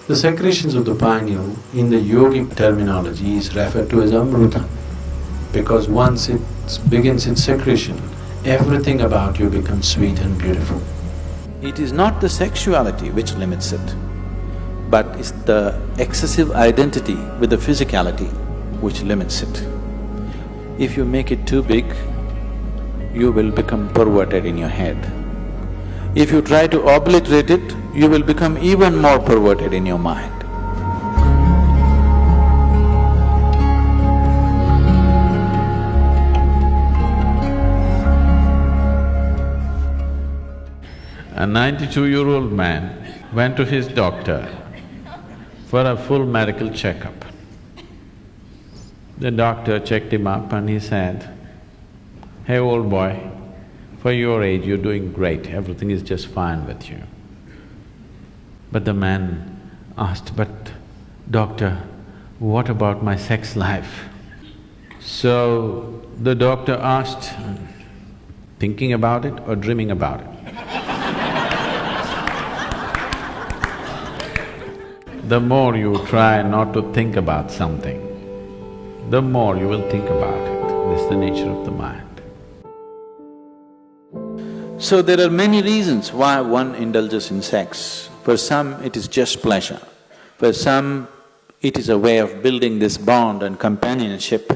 The secretions of the pineal in the yogic terminology is referred to as amruta, because once it begins its secretion, everything about you becomes sweet and beautiful. It is not the sexuality which limits it, but it's the excessive identity with the physicality which limits it. If you make it too big, you will become perverted in your head. If you try to obliterate it, you will become even more perverted in your mind. A 92-year-old man went to his doctor for a full medical checkup. The doctor checked him up and he said, "Hey, old boy, for your age you're doing great, everything is just fine with you." But the man asked, "But doctor, what about my sex life?" So the doctor asked, "Thinking about it or dreaming about it?" The more you try not to think about something, the more you will think about it. This is the nature of the mind. So there are many reasons why one indulges in sex. For some, it is just pleasure. For some, it is a way of building this bond and companionship.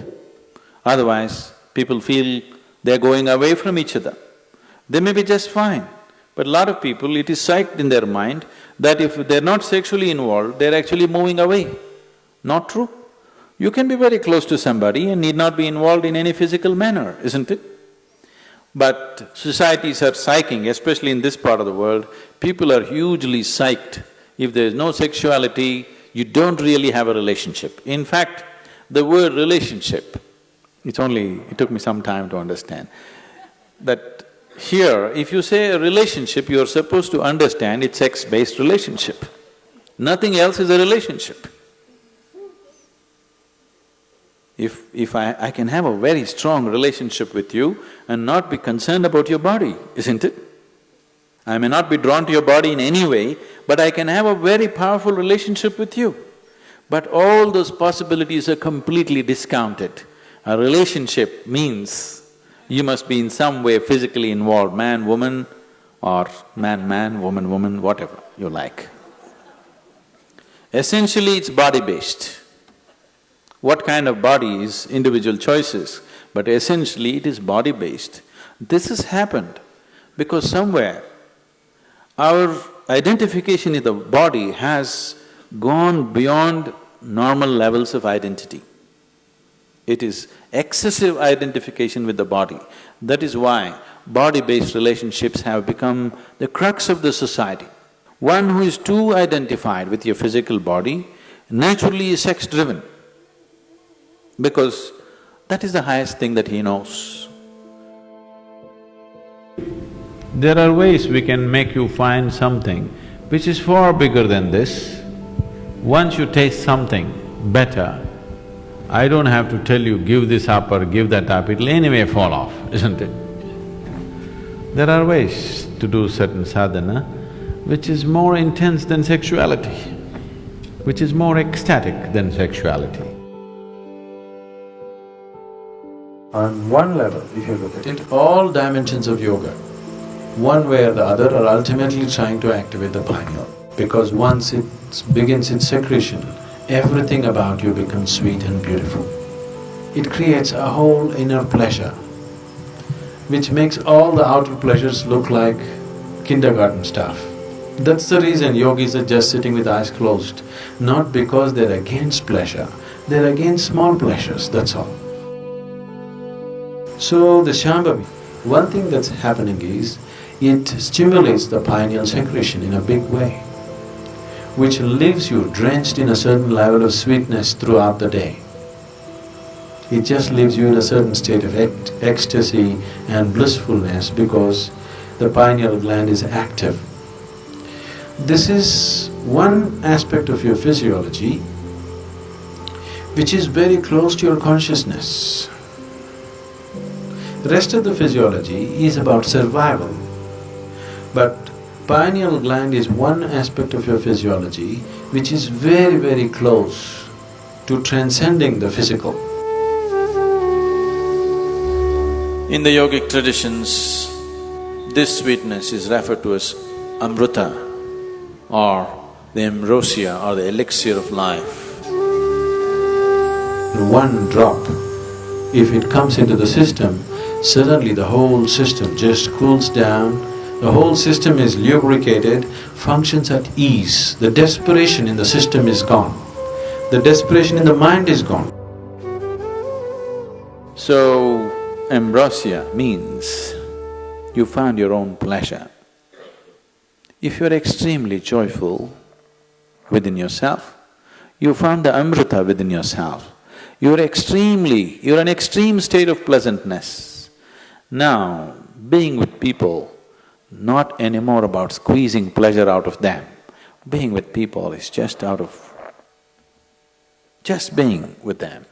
Otherwise, people feel they're going away from each other. They may be just fine, but a lot of people, it is psyched in their mind that if they're not sexually involved, they're actually moving away. Not true. You can be very close to somebody and need not be involved in any physical manner, isn't it? But societies are psyching, especially in this part of the world, people are hugely psyched. If there is no sexuality, you don't really have a relationship. In fact, the word relationship, it took me some time to understand, that here, if you say a relationship, you're supposed to understand it's sex-based relationship. Nothing else is a relationship. If I can have a very strong relationship with you and not be concerned about your body, isn't it? I may not be drawn to your body in any way, but I can have a very powerful relationship with you. But all those possibilities are completely discounted. A relationship means you must be in some way physically involved, man, woman, or man, woman, woman, whatever you like. Essentially, it's body-based. What kind of body is individual choices, but essentially it is body-based. This has happened because somewhere our identification in the body has gone beyond normal levels of identity. It is excessive identification with the body. That is why body-based relationships have become the crux of the society. One who is too identified with your physical body naturally is sex-driven, because that is the highest thing that he knows. There are ways we can make you find something which is far bigger than this. Once you taste something better, I don't have to tell you, give this up or give that up, it'll anyway fall off, isn't it? There are ways to do certain sadhana which is more intense than sexuality, which is more ecstatic than sexuality. On one level, if you look at it, all dimensions of yoga, one way or the other, are ultimately trying to activate the pineal. Because once it begins its secretion, everything about you becomes sweet and beautiful. It creates a whole inner pleasure, which makes all the outer pleasures look like kindergarten stuff. That's the reason yogis are just sitting with eyes closed, not because they're against pleasure, they're against small pleasures, that's all. So the Shambhavi, one thing that's happening is, it stimulates the pineal secretion in a big way, which leaves you drenched in a certain level of sweetness throughout the day. It just leaves you in a certain state of ecstasy and blissfulness because the pineal gland is active. This is one aspect of your physiology which is very close to your consciousness. The rest of the physiology is about survival. But Pineal gland is one aspect of your physiology which is very, very close to transcending the physical. In the yogic traditions, this sweetness is referred to as amrita or the ambrosia or the elixir of life. One drop, if it comes into the system, suddenly the whole system just cools down, the whole system is lubricated, functions at ease. The desperation in the system is gone. The desperation in the mind is gone. So, ambrosia means you found your own pleasure. If you're extremely joyful within yourself, you found the amrita within yourself. You're an extreme state of pleasantness. Now, being with people, not anymore about squeezing pleasure out of them. Being with people is just being with them.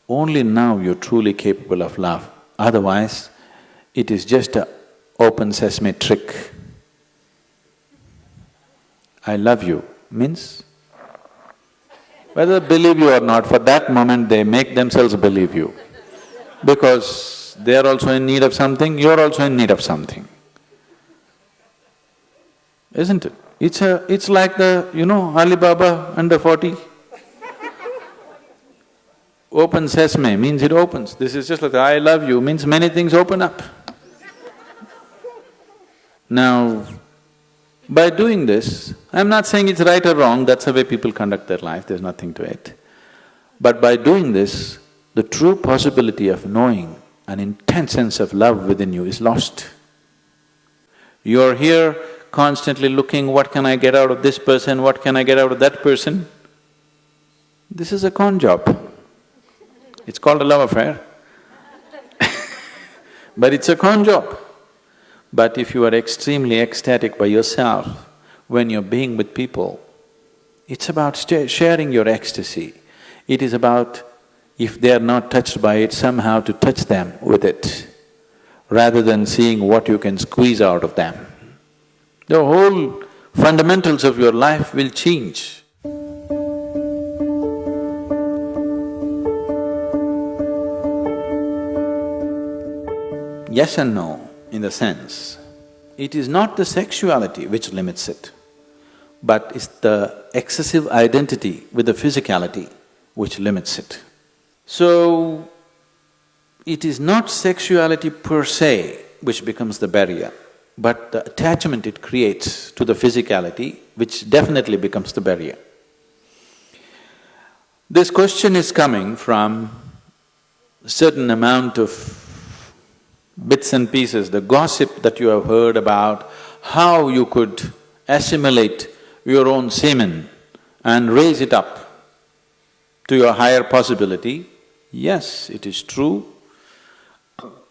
Only now you're truly capable of love. Otherwise, it is just a open sesame trick. I love you means, whether they believe you or not, for that moment they make themselves believe you. Because they are also in need of something, you're also in need of something. Isn't it? It's like Alibaba under 40. Open sesame means it opens. This is just like I love you means many things open up. Now, by doing this, I'm not saying it's right or wrong, that's the way people conduct their life, there's nothing to it. But by doing this, the true possibility of knowing an intense sense of love within you is lost. You're here constantly looking, what can I get out of this person, what can I get out of that person? This is a con job. It's called a love affair. But it's a con job. But if you are extremely ecstatic by yourself, when you're being with people, it's about sharing your ecstasy. It is about, if they are not touched by it, somehow to touch them with it, rather than seeing what you can squeeze out of them. The whole fundamentals of your life will change. Yes and no, in the sense, it is not the sexuality which limits it, but it's the excessive identity with the physicality which limits it. So, it is not sexuality per se which becomes the barrier, but the attachment it creates to the physicality which definitely becomes the barrier. This question is coming from a certain amount of bits and pieces, the gossip that you have heard about how you could assimilate your own semen and raise it up to your higher possibility. Yes, it is true.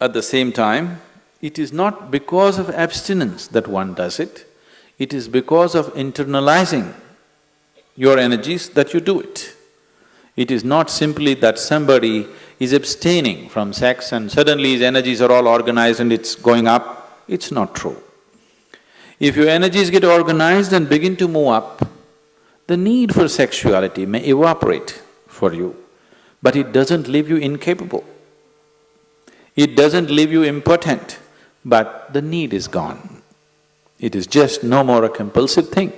At the same time, it is not because of abstinence that one does it, it is because of internalizing your energies that you do it. It is not simply that somebody is abstaining from sex and suddenly his energies are all organized and it's going up. It's not true. If your energies get organized and begin to move up, the need for sexuality may evaporate for you, but it doesn't leave you incapable. It doesn't leave you impotent, but the need is gone. It is just no more a compulsive thing.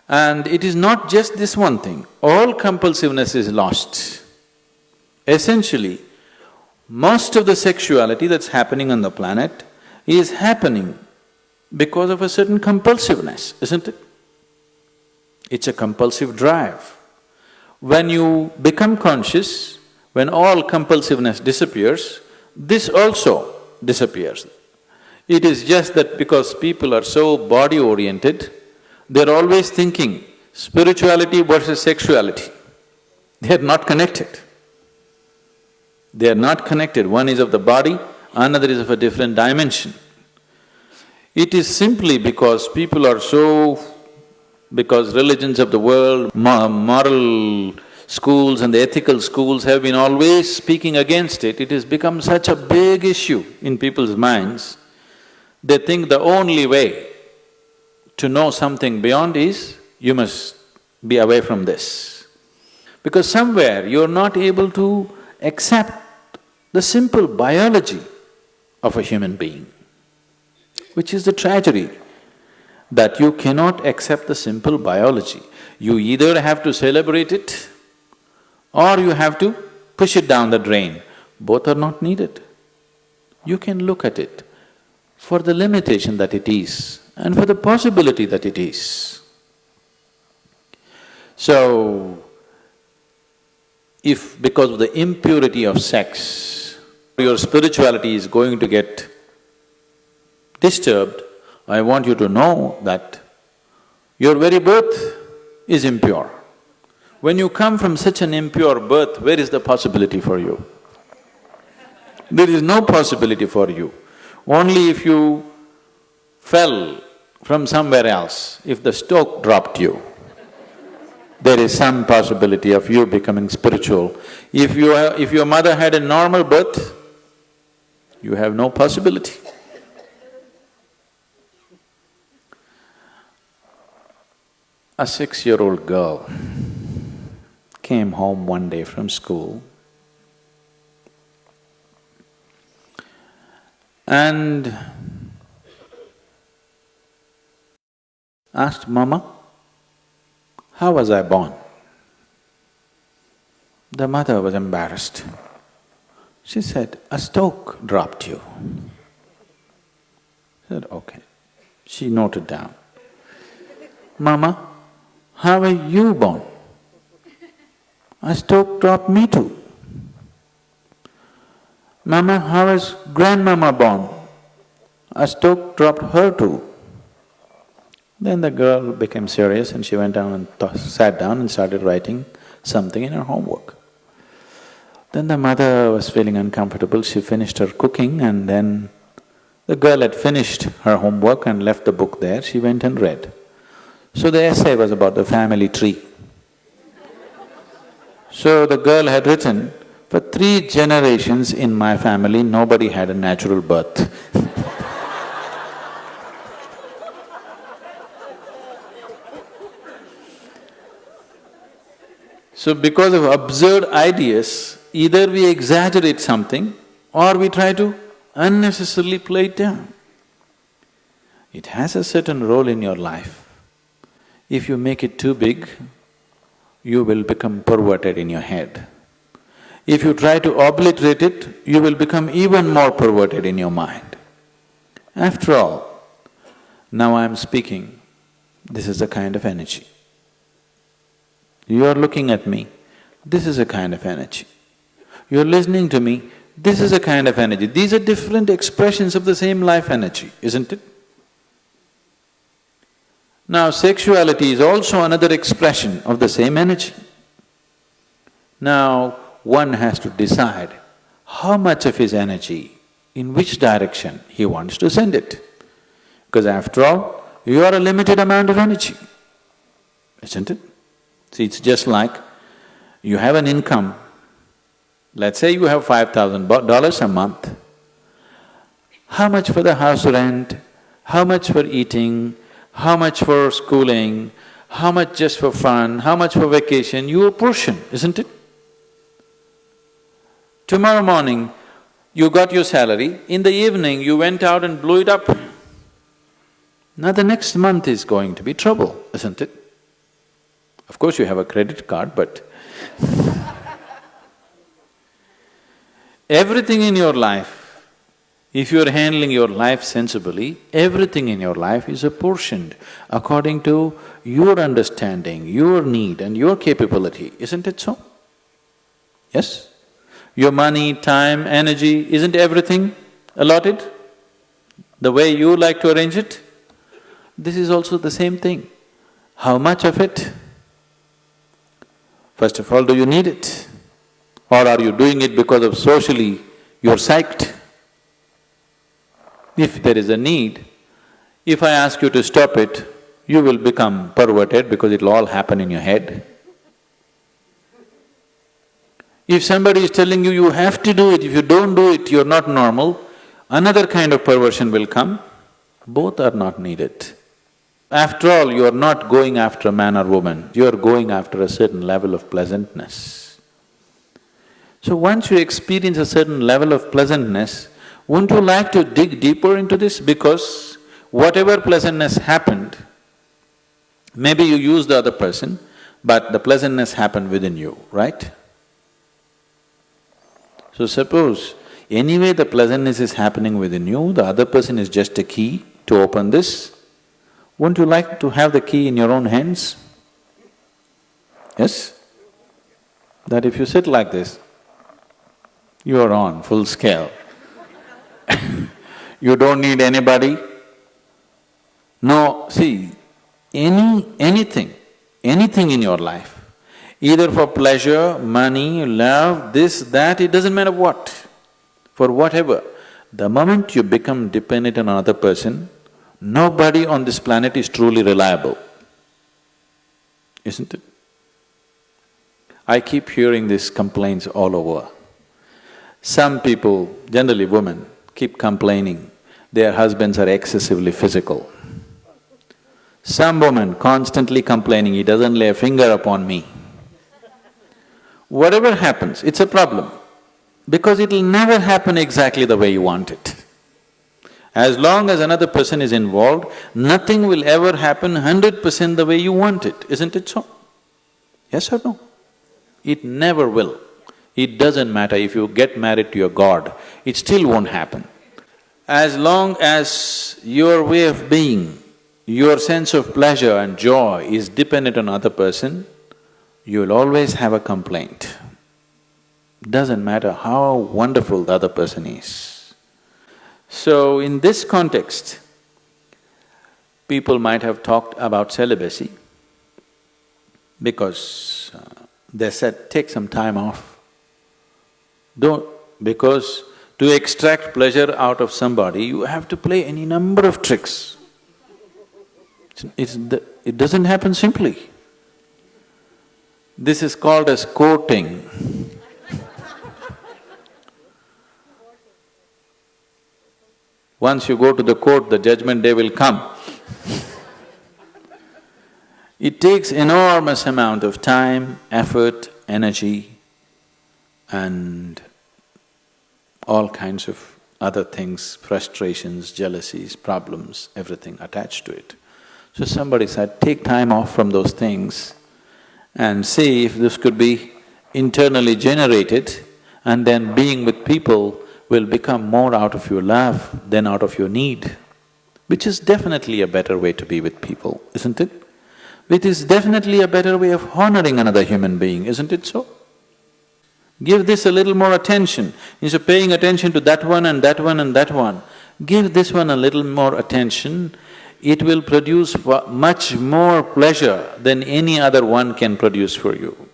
And it is not just this one thing, all compulsiveness is lost. Essentially, most of the sexuality that's happening on the planet is happening because of a certain compulsiveness, isn't it? It's a compulsive drive. When you become conscious, when all compulsiveness disappears, this also disappears. It is just that because people are so body-oriented, they're always thinking spirituality versus sexuality. They are not connected. They are not connected, one is of the body, another is of a different dimension. It is simply because people are because religions of the world, moral schools and the ethical schools have been always speaking against it, it has become such a big issue in people's minds. They think the only way to know something beyond is, you must be away from this. Because somewhere you're not able to accept the simple biology of a human being, which is the tragedy, that you cannot accept the simple biology. You either have to celebrate it or you have to push it down the drain. Both are not needed. You can look at it for the limitation that it is and for the possibility that it is. So, if because of the impurity of sex, your spirituality is going to get disturbed, I want you to know that your very birth is impure. When you come from such an impure birth, where is the possibility for you? There is no possibility for you. Only if you fell from somewhere else, if the stoke dropped you, there is some possibility of you becoming spiritual. If your mother had a normal birth, you have no possibility. A 6-year-old girl came home one day from school and asked, "Mama, how was I born?" The mother was embarrassed. She said, "A stoke dropped you." She said, "Okay." She noted down, "Mama, how were you born?" "A stoke dropped me too." "Mama, how was grandmama born?" "A stoke dropped her too." Then the girl became serious and she went down and sat down and started writing something in her homework. Then the mother was feeling uncomfortable, she finished her cooking and then the girl had finished her homework and left the book there, she went and read. So the essay was about the family tree. So the girl had written, "For 3 generations in my family, nobody had a natural birth." So because of absurd ideas, either we exaggerate something or we try to unnecessarily play it down. It has a certain role in your life. If you make it too big, you will become perverted in your head. If you try to obliterate it, you will become even more perverted in your mind. After all, now I am speaking, this is a kind of energy. You are looking at me, this is a kind of energy. You are listening to me, this is a kind of energy. These are different expressions of the same life energy, isn't it? Now, sexuality is also another expression of the same energy. Now, one has to decide how much of his energy, in which direction he wants to send it. Because after all, you are a limited amount of energy, isn't it? See, it's just like you have an income, let's say you have $5,000 a month. How much for the house rent, how much for eating, how much for schooling, how much just for fun, how much for vacation, your portion, isn't it? Tomorrow morning, you got your salary, in the evening you went out and blew it up. Now the next month is going to be trouble, isn't it? Of course you have a credit card, but everything in your life, if you are handling your life sensibly, everything in your life is apportioned according to your understanding, your need and your capability, isn't it so? Yes? Your money, time, energy, isn't everything allotted the way you like to arrange it? This is also the same thing. How much of it? First of all, do you need it? Or are you doing it because of socially you're psyched? If there is a need, if I ask you to stop it, you will become perverted because it'll all happen in your head. If somebody is telling you, you have to do it, if you don't do it, you're not normal, another kind of perversion will come. Both are not needed. After all, you are not going after a man or woman, you are going after a certain level of pleasantness. So once you experience a certain level of pleasantness, wouldn't you like to dig deeper into this? Because whatever pleasantness happened, maybe you used the other person, but the pleasantness happened within you, right? So suppose anyway the pleasantness is happening within you, the other person is just a key to open this, wouldn't you like to have the key in your own hands? Yes? That if you sit like this, you are on full scale. You don't need anybody. No, see, anything in your life, either for pleasure, money, love, this, that, it doesn't matter what, for whatever, the moment you become dependent on another person, nobody on this planet is truly reliable, isn't it? I keep hearing these complaints all over. Some people, generally women, keep complaining their husbands are excessively physical. Some woman constantly complaining, he doesn't lay a finger upon me. Whatever happens, it's a problem, because it'll never happen exactly the way you want it. As long as another person is involved, nothing will ever happen 100% the way you want it, isn't it so? Yes or no? It never will. It doesn't matter if you get married to your god, it still won't happen. As long as your way of being, your sense of pleasure and joy is dependent on another person, you will always have a complaint. Doesn't matter how wonderful the other person is. So in this context, people might have talked about celibacy because they said, take some time off. Because to extract pleasure out of somebody, you have to play any number of tricks. It doesn't happen simply. This is called as courting. Once you go to the court, the judgment day will come. It takes enormous amount of time, effort, energy, and all kinds of other things, frustrations, jealousies, problems, everything attached to it. So somebody said, take time off from those things and see if this could be internally generated, and then being with people will become more out of your love than out of your need, which is definitely a better way to be with people, isn't it? It is definitely a better way of honoring another human being, isn't it so? Give this a little more attention. Instead of paying attention to that one and that one and that one, give this one a little more attention. It will produce much more pleasure than any other one can produce for you.